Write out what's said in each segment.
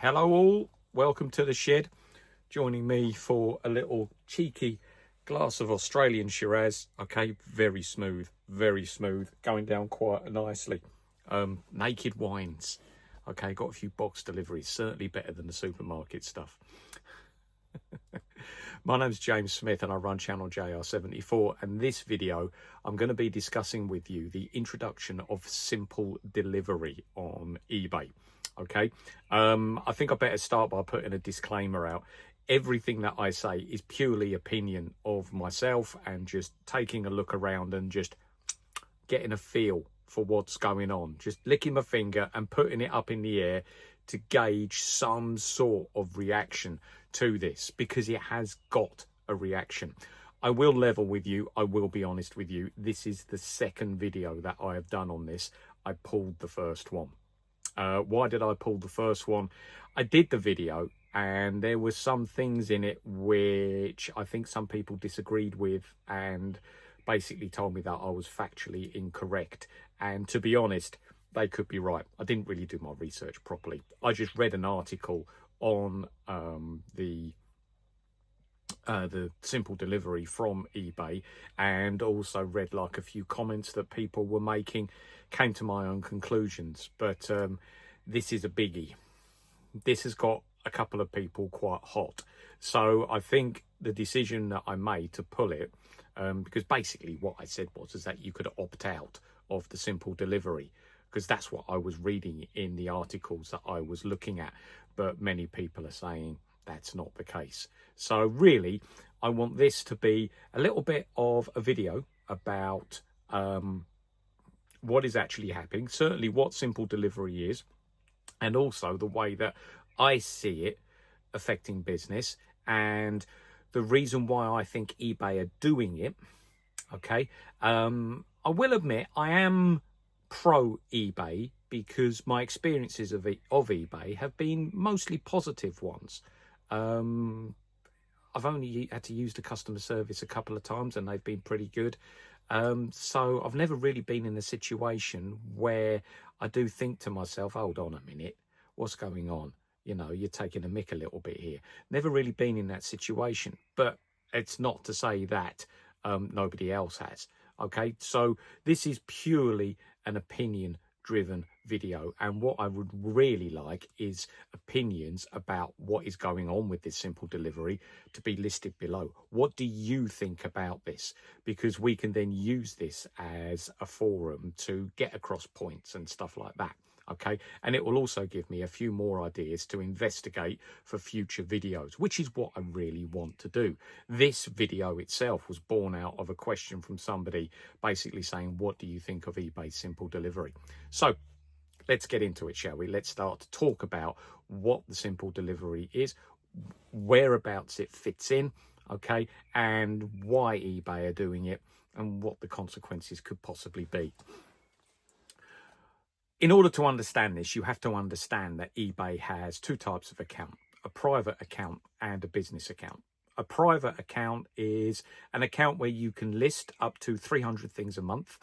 Hello all, welcome to the shed. Joining me for a little cheeky glass of Australian Shiraz. Okay, very smooth, going down quite nicely. Naked wines. Okay, got a few box deliveries, certainly better than the supermarket stuff. My name's James Smith and I run channel JR74, and this video I'm going to be discussing with you the introduction of simple delivery on eBay. Okay, I think I better start by putting a disclaimer out. Everything that I say is purely opinion of myself and just taking a look around and just getting a feel for what's going on, just licking my finger and putting it up in the air to gauge some sort of reaction to this, because it has got a reaction. I will level with you, I will be honest with you, this is the second video that I have done on this. I pulled the first one. Why did I pull the first one? I did the video and there were some things in it which I think some people disagreed with and basically told me that I was factually incorrect. And to be honest, they could be right. I didn't really do my research properly. I just read an article on the simple delivery from eBay, and also read like a few comments that people were making, came to my own conclusions. But this is a biggie. This has got a couple of people quite hot. So I think the decision that I made to pull it, because basically what I said was that you could opt out of the simple delivery, because that's what I was reading in the articles that I was looking at. But many people are saying that's not the case. So really, I want this to be a little bit of a video about what is actually happening, certainly what simple delivery is, and also the way that I see it affecting business and the reason why I think eBay are doing it. Okay, I will admit I am pro eBay because my experiences of eBay have been mostly positive ones. I've only had to use the customer service a couple of times and they've been pretty good. So I've never really been in a situation where I do think to myself, hold on a minute, what's going on? You know, you're taking a mick a little bit here. Never really been in that situation, but it's not to say that nobody else has. Okay, so this is purely an opinion driven video, and what I would really like is opinions about what is going on with this simple delivery to be listed below. What do you think about this? Because we can then use this as a forum to get across points and stuff like that. Okay, and it will also give me a few more ideas to investigate for future videos, which is what I really want to do. This video itself was born out of a question from somebody basically saying, what do you think of eBay's simple delivery? So let's get into it, shall we? Let's start to talk about what the simple delivery is, whereabouts it fits in, okay, and why eBay are doing it and what the consequences could possibly be. In order to understand this, you have to understand that eBay has two types of account, a private account and a business account. A private account is an account where you can list up to 300 things a month.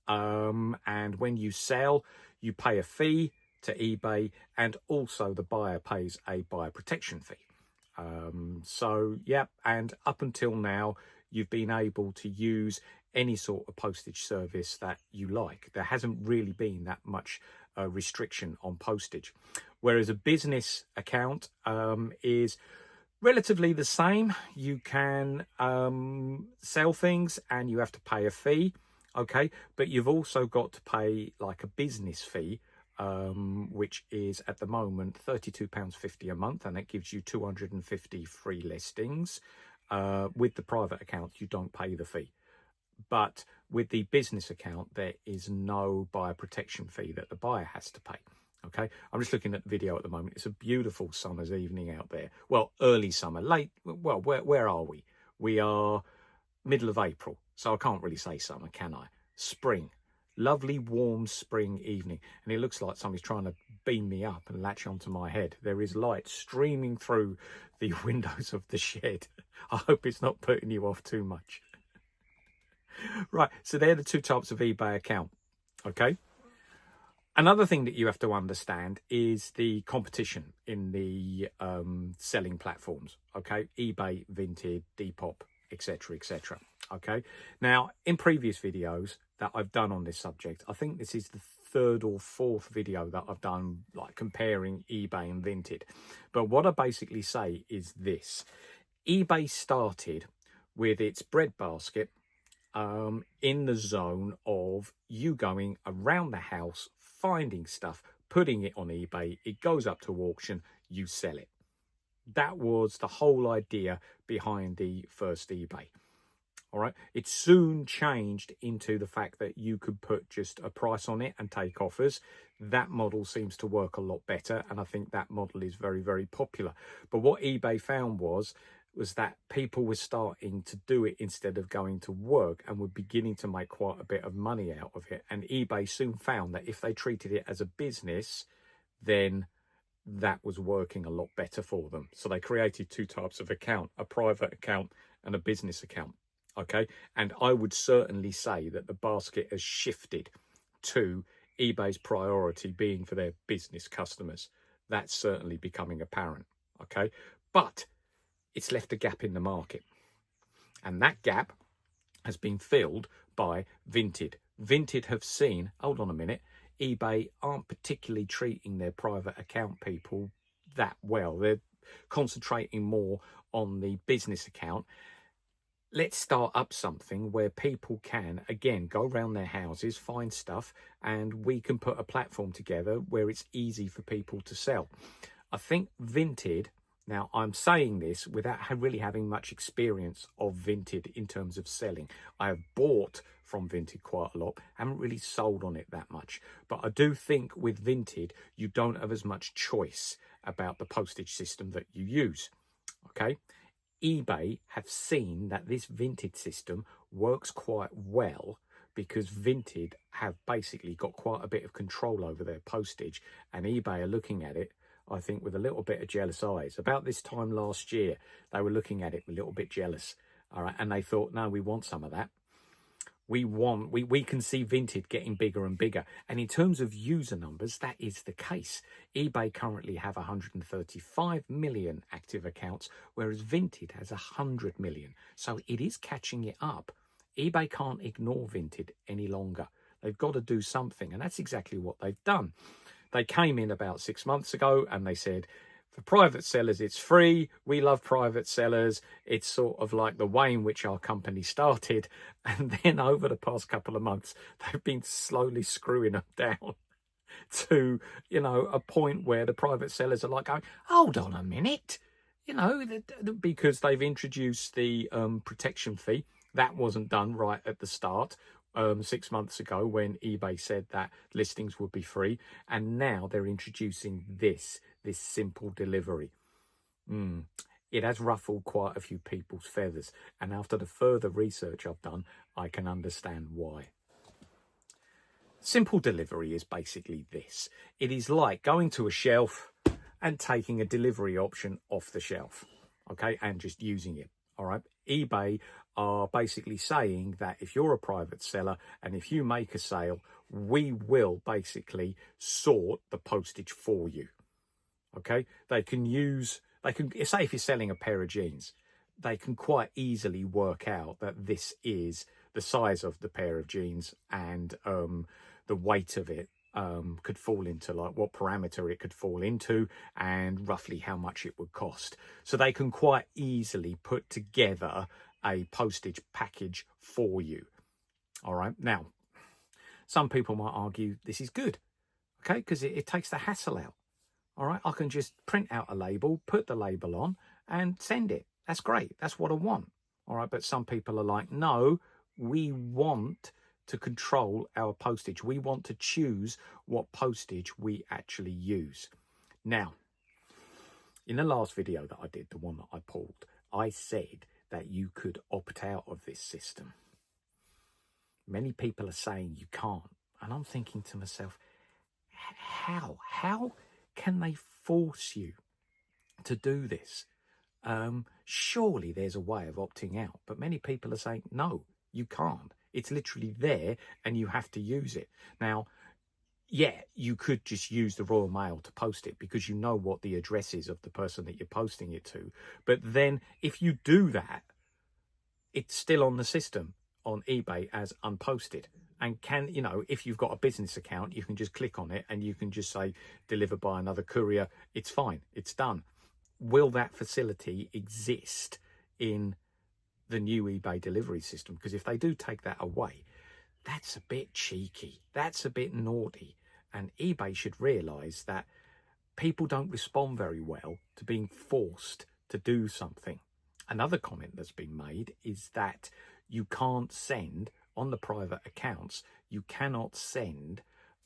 And when you sell, you pay a fee to eBay, and also the buyer pays a buyer protection fee. So, yeah, and up until now, you've been able to use any sort of postage service that you like. There hasn't really been that much restriction on postage. Whereas a business account is relatively the same. You can sell things and you have to pay a fee, okay? But you've also got to pay like a business fee, which is at the moment £32.50 a month, and that gives you 250 free listings. With the private account, you don't pay the fee. But with the business account, there is no buyer protection fee that the buyer has to pay. Okay, I'm just looking at the video at the moment. It's a beautiful summer's evening out there. Well, early summer, late. Well, where are we? We are middle of April, so I can't really say summer, can I? Spring. Lovely warm spring evening, and it looks like somebody's trying to beam me up and latch onto my head. There is light streaming through the windows of the shed. I hope it's not putting you off too much. Right, so they're the two types of eBay account. Okay, Another thing that you have to understand is the competition in the selling platforms. Okay, eBay, Vinted, Depop, etc., etc. Okay, now in previous videos that I've done on this subject, I think this is the third or fourth video that I've done, like comparing eBay and Vinted. But what I basically say is this: eBay started with its breadbasket in the zone of you going around the house, finding stuff, putting it on eBay, it goes up to auction, you sell it. That was the whole idea behind the first eBay. All right. It soon changed into the fact that you could put just a price on it and take offers. That model seems to work a lot better, and I think that model is very, very popular. But what eBay found was that people were starting to do it instead of going to work, and were beginning to make quite a bit of money out of it. And eBay soon found that if they treated it as a business, then that was working a lot better for them. So they created two types of account: a private account and a business account. Okay, and I would certainly say that the basket has shifted to eBay's priority being for their business customers. That's certainly becoming apparent. Okay, but it's left a gap in the market, and that gap has been filled by Vinted. Vinted have seen, hold on a minute, eBay aren't particularly treating their private account people that well. They're concentrating more on the business account. Let's start up something where people can, again, go around their houses, find stuff, and we can put a platform together where it's easy for people to sell. I think Vinted, now I'm saying this without really having much experience of Vinted in terms of selling. I have bought from Vinted quite a lot, haven't really sold on it that much. But I do think with Vinted, you don't have as much choice about the postage system that you use, okay? eBay have seen that this Vinted system works quite well because Vinted have basically got quite a bit of control over their postage, and eBay are looking at it, I think, with a little bit of jealous eyes. About this time last year, they were looking at it a little bit jealous, all right, and they thought, no, we want some of that. We can see Vinted getting bigger and bigger. And in terms of user numbers, that is the case. eBay currently have 135 million active accounts, whereas Vinted has 100 million. So it is catching it up. eBay can't ignore Vinted any longer. They've got to do something, and that's exactly what they've done. They came in about 6 months ago and they said, for private sellers, it's free. We love private sellers. It's sort of like the way in which our company started. And then over the past couple of months, they've been slowly screwing them down to, a point where the private sellers are like going, hold on a minute, because they've introduced the protection fee. That wasn't done right at the start. 6 months ago when eBay said that listings would be free, and now they're introducing this simple delivery. It has ruffled quite a few people's feathers, and after the further research I've done, I can understand why. Simple delivery is basically this. It is like going to a shelf and taking a delivery option off the shelf, okay, and just using it. All right, eBay are basically saying that if you're a private seller and if you make a sale, we will basically sort the postage for you. Okay, they can say if you're selling a pair of jeans, they can quite easily work out that this is the size of the pair of jeans, and the weight of it could fall into, like, what parameter it could fall into and roughly how much it would cost. So they can quite easily put together a postage package for you. All right. Now, some people might argue this is good, okay, because it takes the hassle out. All right. I can just print out a label, put the label on and send it. That's great. That's what I want. All right. But some people are like, no, we want to control our postage. We want to choose what postage we actually use. Now, in the last video that I did, the one that I pulled, I said that you could opt out of this system. Many people are saying you can't. And I'm thinking to myself, how? How can they force you to do this? Surely there's a way of opting out. But many people are saying, no, you can't. It's literally there and you have to use it. Now, yeah, you could just use the Royal Mail to post it because you know what the address is of the person that you're posting it to. But then if you do that, it's still on the system on eBay as unposted. And if you've got a business account, you can just click on it and you can just say delivered by another courier. It's fine. It's done. Will that facility exist in the new eBay delivery system? Because if they do take that away, that's a bit cheeky. That's a bit naughty. And eBay should realize that people don't respond very well to being forced to do something. Another comment that's been made is that you can't send on the private accounts, you cannot send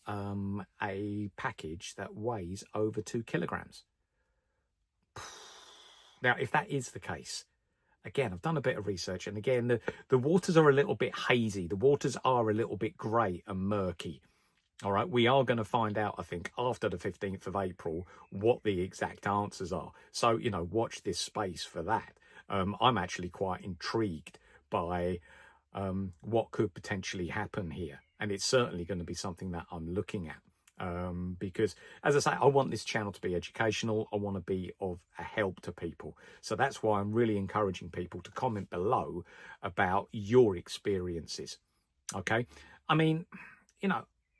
a package that weighs over 2 kilograms. Now, if that is the case, again, I've done a bit of research, and again, the waters are a little bit hazy. The waters are a little bit grey and murky. All right, we are going to find out, I think, after the 15th of April, what the exact answers are. So, watch this space for that. I'm actually quite intrigued by what could potentially happen here. And it's certainly going to be something that I'm looking at. Because, as I say, I want this channel to be educational. I want to be of a help to people. So that's why I'm really encouraging people to comment below about your experiences. Okay. I mean,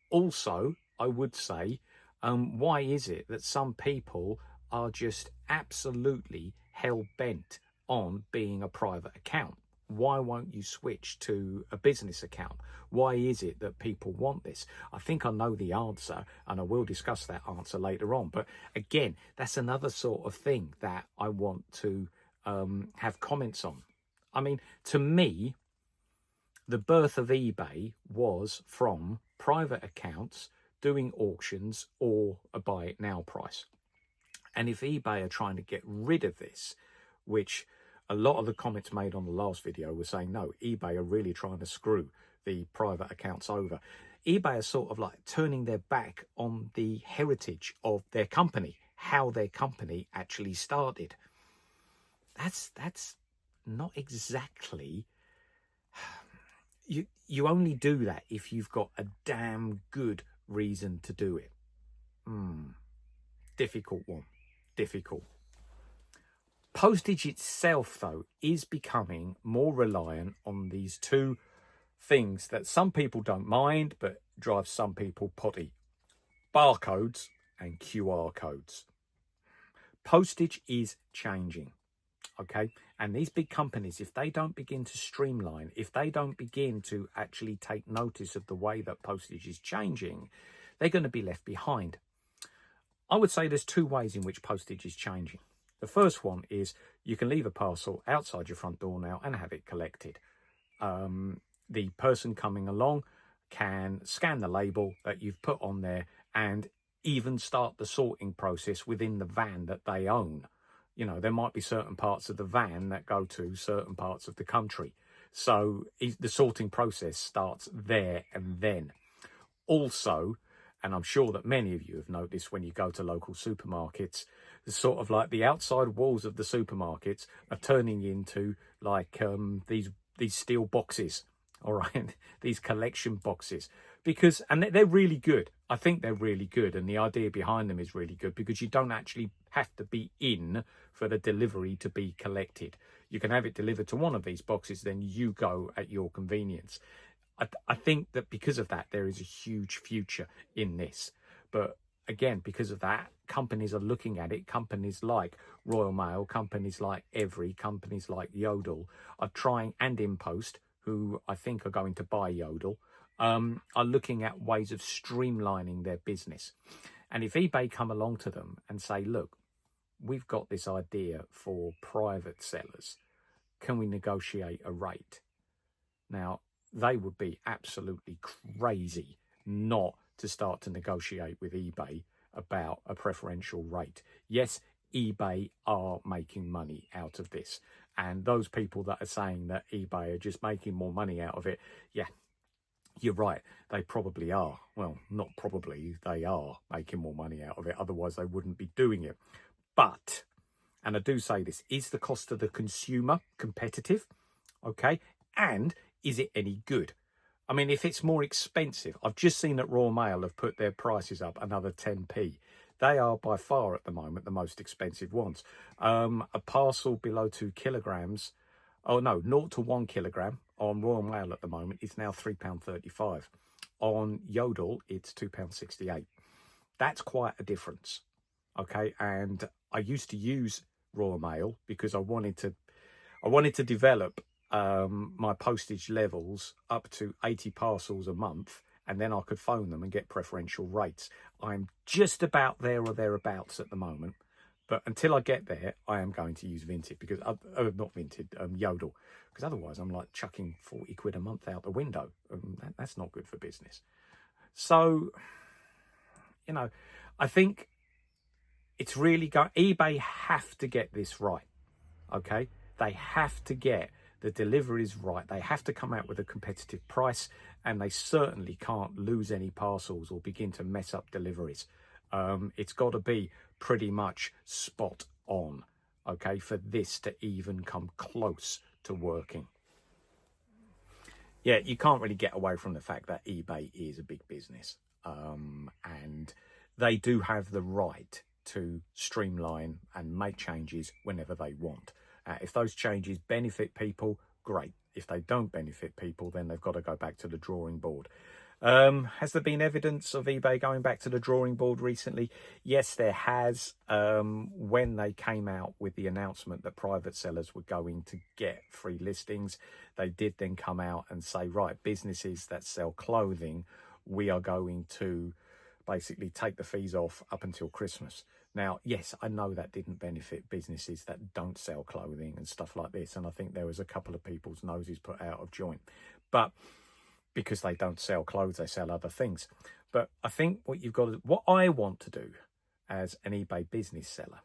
also, I would say, why is it that some people are just absolutely hell-bent on being a private account? Why won't you switch to a business account? Why is it that people want this? I think I know the answer, and I will discuss that answer later on. But again, that's another sort of thing that I want to have comments on. I mean, to me, the birth of eBay was from private accounts doing auctions or a buy it now price. And if eBay are trying to get rid of this, which a lot of the comments made on the last video were saying, no, eBay are really trying to screw the private accounts over. eBay are sort of like turning their back on the heritage of their company, how their company actually started. That's not exactly... You only do that if you've got a damn good reason to do it. Difficult one. Difficult. Postage itself, though, is becoming more reliant on these two things that some people don't mind, but drive some people potty. Barcodes and QR codes. Postage is changing. Okay, and these big companies, if they don't begin to streamline, if they don't begin to actually take notice of the way that postage is changing, they're going to be left behind. I would say there's two ways in which postage is changing. The first one is you can leave a parcel outside your front door now and have it collected. The person coming along can scan the label that you've put on there and even start the sorting process within the van that they own. There might be certain parts of the van that go to certain parts of the country. So the sorting process starts there and then. Also, and I'm sure that many of you have noticed when you go to local supermarkets, sort of like the outside walls of the supermarkets are turning into like these steel boxes, all right, these collection boxes. And they're really good. I think they're really good. And the idea behind them is really good because you don't actually have to be in for the delivery to be collected. You can have it delivered to one of these boxes, then you go at your convenience. I think that because of that, there is a huge future in this. But again, because of that, companies are looking at it. Companies like Royal Mail, companies like Every, companies like Yodel are trying, and InPost, who I think are going to buy Yodel, are looking at ways of streamlining their business. And if eBay come along to them and say, look, we've got this idea for private sellers, can we negotiate a rate? Now, they would be absolutely crazy not to start to negotiate with eBay about a preferential rate. Yes, eBay are making money out of this. And those people that are saying that eBay are just making more money out of it, yeah, you're right, they probably are. Well, not probably, they are making more money out of it. Otherwise, they wouldn't be doing it. But, and I do say this, is the cost of the consumer competitive? Okay. And is it any good? I mean, if it's more expensive, I've just seen that Royal Mail have put their prices up another 10p. They are by far at the moment the most expensive ones. A parcel below 2 kilograms, oh no, 0 to 1 kilogram on Royal Mail at the moment is now £3.35. On Yodel, it's £2.68. That's quite a difference. Okay, and I used to use Royal Mail because I wanted to develop my postage levels up to 80 parcels a month, and then I could phone them and get preferential rates. I'm just about there or thereabouts at the moment, but until I get there, I am going to use Vinted because not Vinted, Yodel, because otherwise I'm like chucking 40 quid a month out the window. That's not good for business. So, you know, I think it's really eBay have to get this right. Okay, they have to get the deliveries right. They have to come out with a competitive price, and they certainly can't lose any parcels or begin to mess up deliveries. It's got to be pretty much spot on, okay, for this to even come close to working. Yeah, you can't really get away from the fact that eBay is a big business, and they do have the right to streamline and make changes whenever they want. If those changes benefit people, great. If they don't benefit people, then they've got to go back to the drawing board. Has there been evidence of eBay going back to the drawing board recently? Yes, there has. When they came out with the announcement that private sellers were going to get free listings, they did then come out and say, right, businesses that sell clothing, we are going to basically take the fees off up until Christmas. Now, yes, I know that didn't benefit businesses that don't sell clothing and stuff like this. And I think there was a couple of people's noses put out of joint. But because they don't sell clothes, they sell other things. But I think what I want to do as an eBay business seller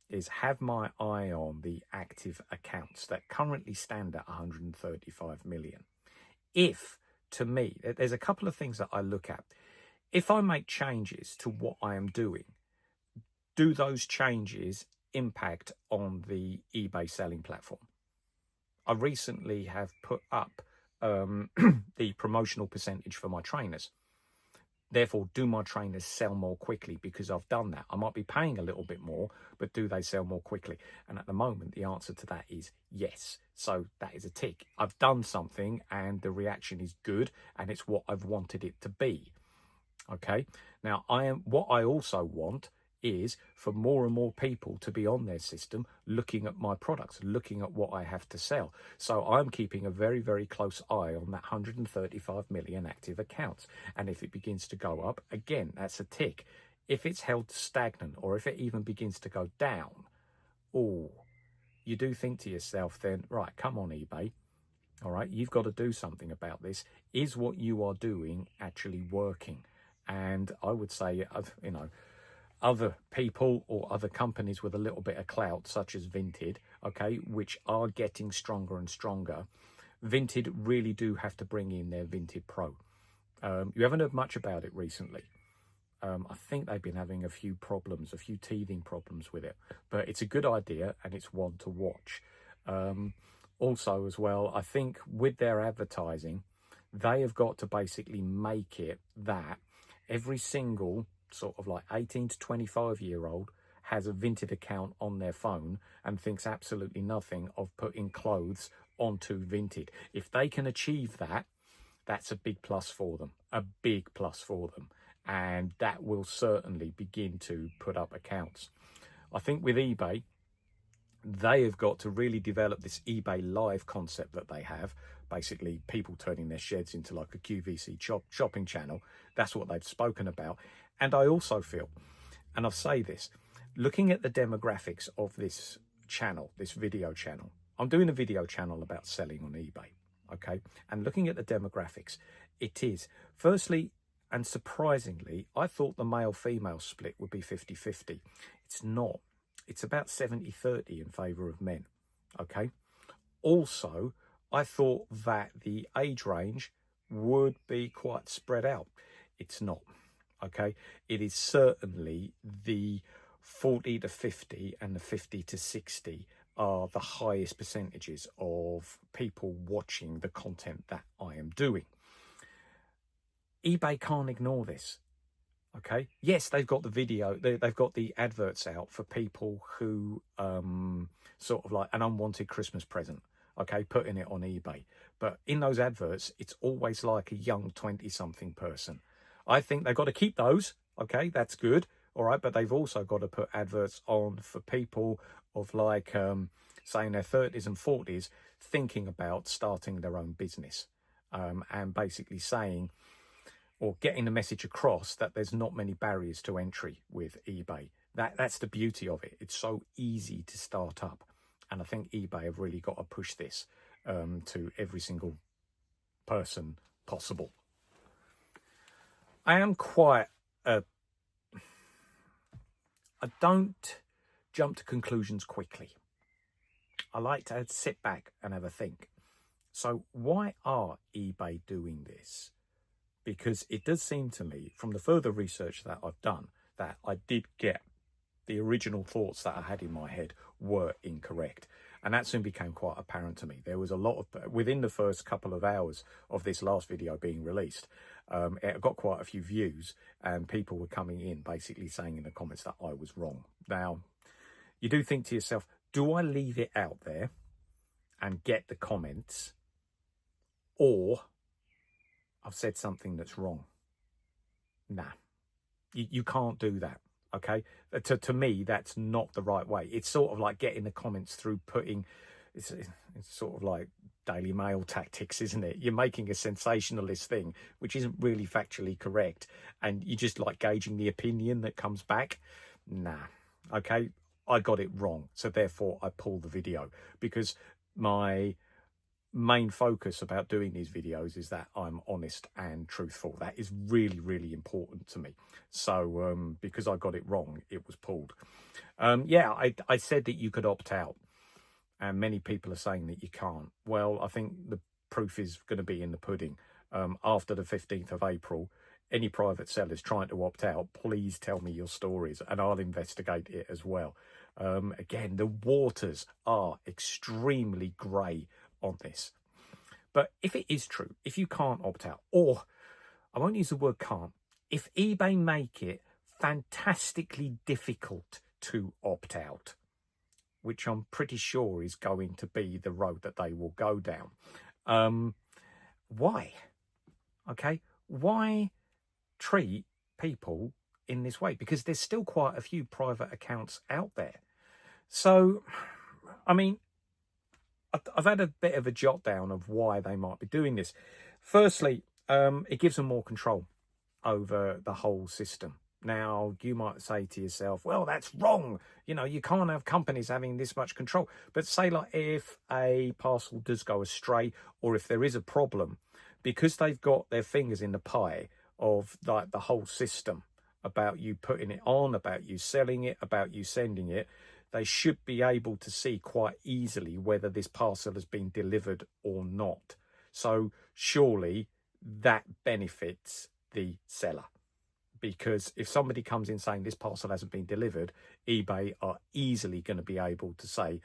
is have my eye on the active accounts that currently stand at 135 million. If, to me, there's a couple of things that I look at. If I make changes to what I am doing, do those changes impact on the eBay selling platform? I recently have put up the promotional percentage for my trainers. Therefore, do my trainers sell more quickly because I've done that? I might be paying a little bit more, but do they sell more quickly? And at the moment, the answer to that is yes. So that is a tick. I've done something and the reaction is good and it's what I've wanted it to be. Okay. Now, what I also want is for more and more people to be on their system looking at my products, looking at what I have to sell. So I'm keeping a very, very close eye on that 135 million active accounts. And if it begins to go up, again, that's a tick. If it's held stagnant or if it even begins to go down, you do think to yourself then, right, come on, eBay. All right, you've got to do something about this. Is what you are doing actually working? And I would say, other people or other companies with a little bit of clout, such as Vinted, okay, which are getting stronger and stronger. Vinted really do have to bring in their Vinted Pro. You haven't heard much about it recently. I think they've been having a few teething problems with it, but it's a good idea and it's one to watch. Also as well, I think with their advertising, they have got to basically make it that every single sort of like 18 to 25-year-old has a Vinted account on their phone and thinks absolutely nothing of putting clothes onto Vinted. If they can achieve that, that's a big plus for them, and that will certainly begin to put up accounts. I think with eBay, they have got to really develop this eBay Live concept that they have. Basically, people turning their sheds into like a QVC shopping channel. That's what they've spoken about. And I also feel, and I'll say this, looking at the demographics of this channel, this video channel, I'm doing a video channel about selling on eBay, okay? And looking at the demographics, it is, firstly, and surprisingly, I thought the male-female split would be 50-50. It's not. It's about 70-30 in favour of men, okay? Also, I thought that the age range would be quite spread out. It's not, okay? It is certainly the 40 to 50 and the 50 to 60 are the highest percentages of people watching the content that I am doing. eBay can't ignore this. Okay. Yes, they've got the video. They've got the adverts out for people who sort of like an unwanted Christmas present. Okay, putting it on eBay. But in those adverts, it's always like a young 20-something person. I think they've got to keep those. Okay, that's good. All right, but they've also got to put adverts on for people of like, say in their 30s and 40s, thinking about starting their own business, and basically saying, or getting the message across that there's not many barriers to entry with eBay. That's the beauty of it. It's so easy to start up. And I think eBay have really got to push this to every single person possible. I am quite I don't jump to conclusions quickly. I like to sit back and have a think. So why are eBay doing this? Because it does seem to me, from the further research that I've done, that I did get the original thoughts that I had in my head were incorrect. And that soon became quite apparent to me. There was a lot of, within the first couple of hours of this last video being released, it got quite a few views, and people were coming in basically saying in the comments that I was wrong. Now, you do think to yourself, do I leave it out there and get the comments, or I've said something that's wrong? Nah, you can't do that. Okay, to me, that's not the right way. It's sort of like getting the comments through putting, it's sort of like Daily Mail tactics, isn't it? You're making a sensationalist thing, which isn't really factually correct, and you're just like gauging the opinion that comes back. Nah, okay, I got it wrong, so therefore I pulled the video, because my main focus about doing these videos is that I'm honest and truthful. That is really, really important to me. So because I got it wrong, it was pulled. Yeah, I said that you could opt out, and many people are saying that you can't. Well, I think the proof is going to be in the pudding. After the 15th of April, any private sellers trying to opt out, please tell me your stories and I'll investigate it as well. Again, the waters are extremely grey on this. But if it is true, if you can't opt out, or I won't use the word can't, if eBay make it fantastically difficult to opt out, which I'm pretty sure is going to be the road that they will go down, why? Okay, why treat people in this way? Because there's still quite a few private accounts out there. So, I mean, I've had a bit of a jot down of why they might be doing this. Firstly, it gives them more control over the whole system. Now, you might say to yourself, well, that's wrong. You know, you can't have companies having this much control. But say, like, if a parcel does go astray, or if there is a problem, because they've got their fingers in the pie of like the whole system, about you putting it on, about you selling it, about you sending it, they should be able to see quite easily whether this parcel has been delivered or not. So surely that benefits the seller, because if somebody comes in saying this parcel hasn't been delivered, eBay are easily going to be able to say,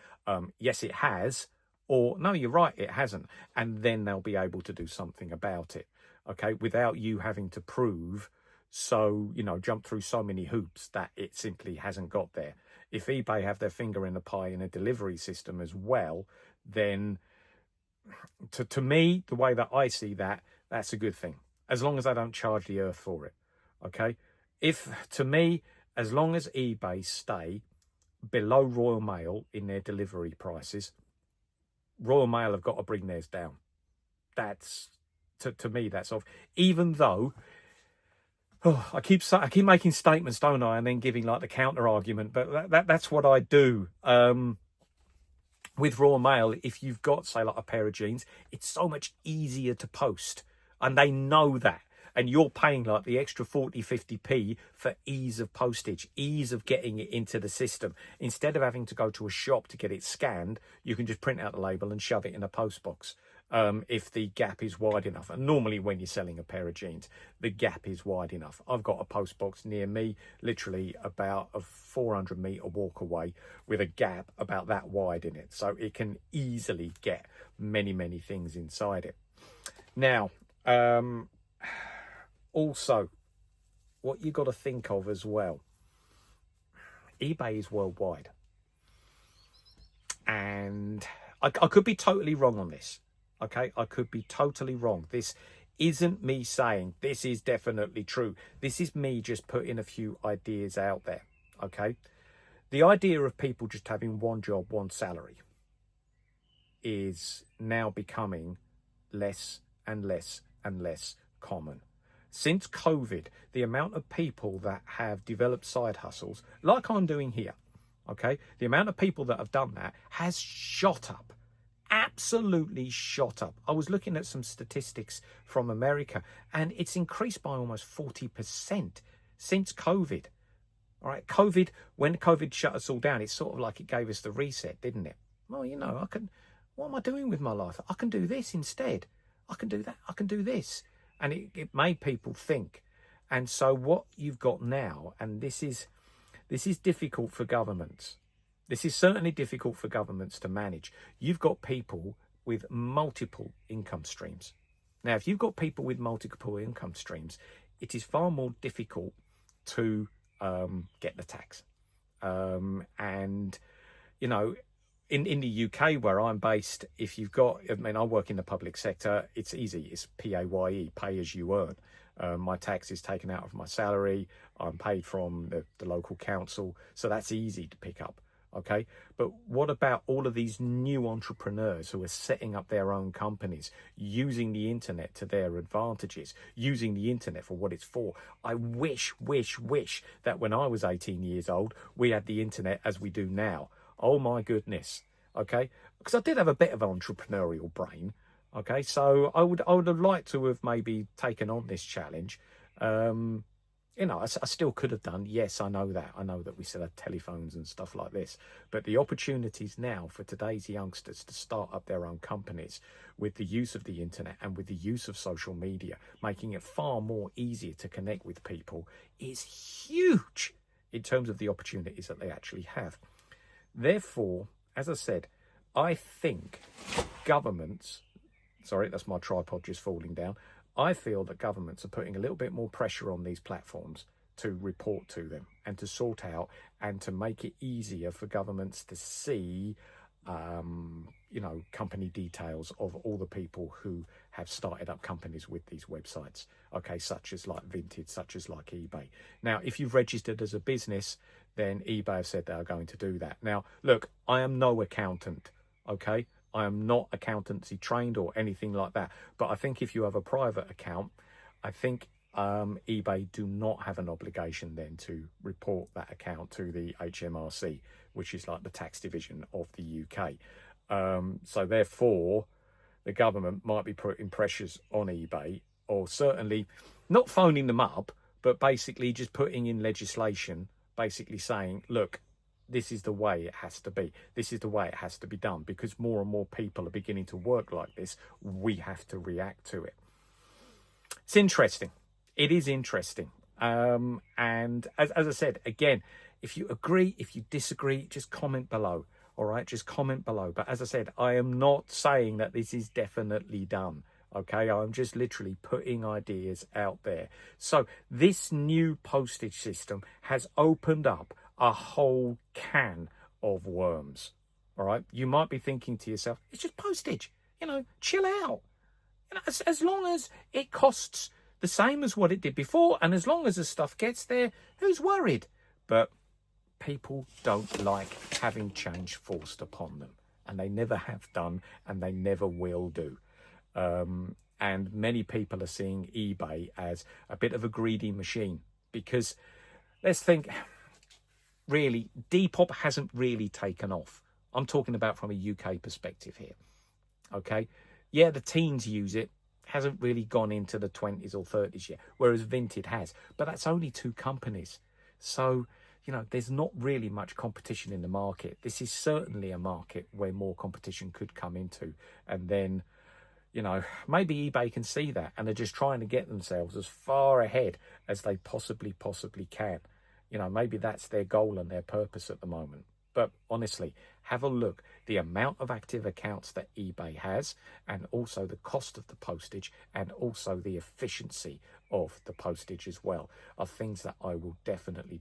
yes, it has, or no, you're right, it hasn't. And then they'll be able to do something about it, okay, without you having to prove, so, you know, jump through so many hoops that it simply hasn't got there. If eBay have their finger in the pie in a delivery system as well, then to me, the way that I see that, that's a good thing, as long as they don't charge the earth for it, okay? To me, as long as eBay stay below Royal Mail in their delivery prices, Royal Mail have got to bring theirs down. That's, to me, that's off. Even though, I keep making statements, don't I, and then giving like the counter argument, but that's what I do. With Royal Mail, if you've got, say, like a pair of jeans, it's so much easier to post, and they know that. And you're paying like the extra 40, 50p for ease of postage, ease of getting it into the system. Instead of having to go to a shop to get it scanned, you can just print out the label and shove it in a post box. If the gap is wide enough. And normally when you're selling a pair of jeans, the gap is wide enough. I've got a post box near me, literally about a 400 meter walk away, with a gap about that wide in it. So it can easily get many, many things inside it. Now, Also, what you got to think of as well, eBay is worldwide. And I could be totally wrong on this. Okay, I could be totally wrong. This isn't me saying this is definitely true. This is me just putting a few ideas out there. Okay, the idea of people just having one job, one salary is now becoming less and less and less common. Since COVID, the amount of people that have developed side hustles, like I'm doing here, okay, the amount of people that have done that has shot up. Absolutely shot up. I was looking at some statistics from America, and it's increased by almost 40% since COVID. All right, when COVID shut us all down, it's sort of like it gave us the reset, didn't it? Well, what am I doing with my life? I can do this instead. I can do that. I can do this. And it made people think. And so what you've got now, and this is difficult for governments. This is certainly difficult for governments to manage. You've got people with multiple income streams. Now, if you've got people with multiple income streams, it is far more difficult to get the tax. And, in the UK where I'm based, if you've got, I work in the public sector, it's easy. It's PAYE, pay as you earn. My tax is taken out of my salary. I'm paid from the local council. So that's easy to pick up. Okay. But what about all of these new entrepreneurs who are setting up their own companies, using the internet to their advantages, using the internet for what it's for? I wish that when I was 18 years old, we had the internet as we do now. Oh my goodness. Okay. Because I did have a bit of an entrepreneurial brain. Okay. So I would have liked to have maybe taken on this challenge. I still could have done. Yes, I know that. I know that we still have telephones and stuff like this. But the opportunities now for today's youngsters to start up their own companies with the use of the internet and with the use of social media, making it far more easier to connect with people, is huge in terms of the opportunities that they actually have. Therefore, as I said, I think governments, sorry, that's my tripod just falling down. I feel that governments are putting a little bit more pressure on these platforms to report to them and to sort out and to make it easier for governments to see, company details of all the people who have started up companies with these websites, okay, such as like Vinted, such as like eBay. Now, if you've registered as a business, then eBay have said they are going to do that. Now, look, I am no accountant, okay? I am not accountancy trained or anything like that. But I think if you have a private account, I think eBay do not have an obligation then to report that account to the HMRC, which is like the tax division of the UK. So therefore, the government might be putting pressures on eBay, or certainly not phoning them up, but basically just putting in legislation, basically saying, look, this is the way it has to be. This is the way it has to be done, because more and more people are beginning to work like this. We have to react to it. It's interesting. It is interesting. And as I said, again, if you agree, if you disagree, just comment below. All right, just comment below. But as I said, I am not saying that this is definitely done. Okay, I'm just literally putting ideas out there. So this new postage system has opened up a whole can of worms. All right, you might be thinking to yourself, it's just postage, chill out. As long as it costs the same as what it did before, and as long as the stuff gets there, who's worried? But people don't like having change forced upon them, and they never have done, and they never will do. And many people are seeing eBay as a bit of a greedy machine, because let's think, really, Depop hasn't really taken off. I'm talking about from a UK perspective here. Okay. Yeah, the teens use it. Hasn't really gone into the 20s or 30s yet, whereas Vinted has. But that's only two companies. So, there's not really much competition in the market. This is certainly a market where more competition could come into. And then, maybe eBay can see that, and they're just trying to get themselves as far ahead as they possibly can. Maybe that's their goal and their purpose at the moment. But honestly, have a look. The amount of active accounts that eBay has, and also the cost of the postage, and also the efficiency of the postage as well, are things that I will definitely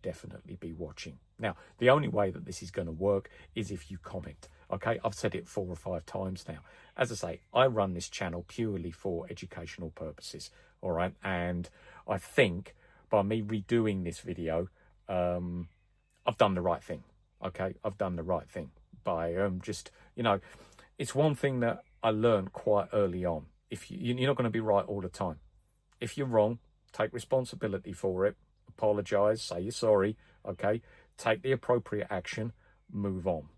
be watching. Now, the only way that this is going to work is if you comment. Okay, I've said it 4 or 5 times now. As I say, I run this channel purely for educational purposes. All right, and I think by me redoing this video, I've done the right thing. Okay, I've done the right thing by just, you know, it's one thing that I learned quite early on. If you're not going to be right all the time. If you're wrong, take responsibility for it, apologize, say you're sorry, okay, take the appropriate action, move on,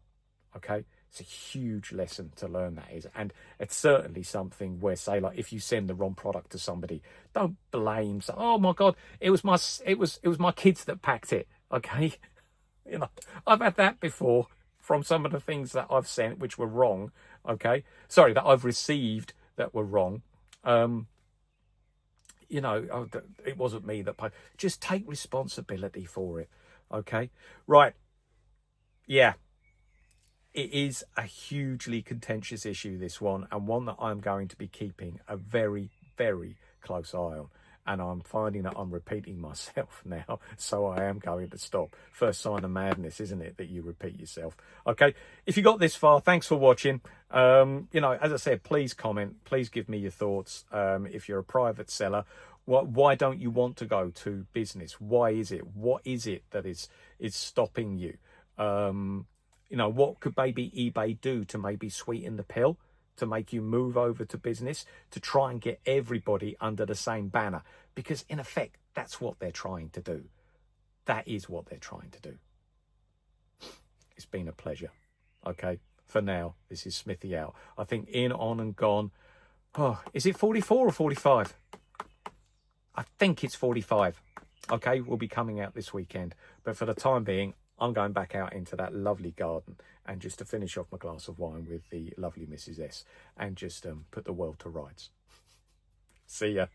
okay. It's a huge lesson to learn, that is. And it's certainly something where, say, like, if you send the wrong product to somebody, don't blame, say, oh my God, it was my kids that packed it, okay. You know, I've had that before from some of the things that I've sent which were wrong, okay. Sorry, that I've received that were wrong. You know, it wasn't me that paid. Just take responsibility for it, okay. Right, yeah. It is a hugely contentious issue, this one, and one that I'm going to be keeping a very close eye on. And I'm finding that I'm repeating myself now, so I am going to stop. First sign of madness, isn't it, that you repeat yourself? Okay, if you got this far, thanks for watching. You know, as I said, please comment, please give me your thoughts. If you're a private seller, why don't you want to go to business? Why is it? What is it that is stopping you? You know, what could maybe eBay do to maybe sweeten the pill, to make you move over to business, to try and get everybody under the same banner? Because in effect, that's what they're trying to do. That is what they're trying to do. It's been a pleasure. Okay, for now, this is Smithy out. I think in, on and gone. Oh, is it 44 or 45? I think it's 45. Okay, we'll be coming out this weekend. But for the time being, I'm going back out into that lovely garden, and just to finish off my glass of wine with the lovely Mrs. S, and just put the world to rights. See ya.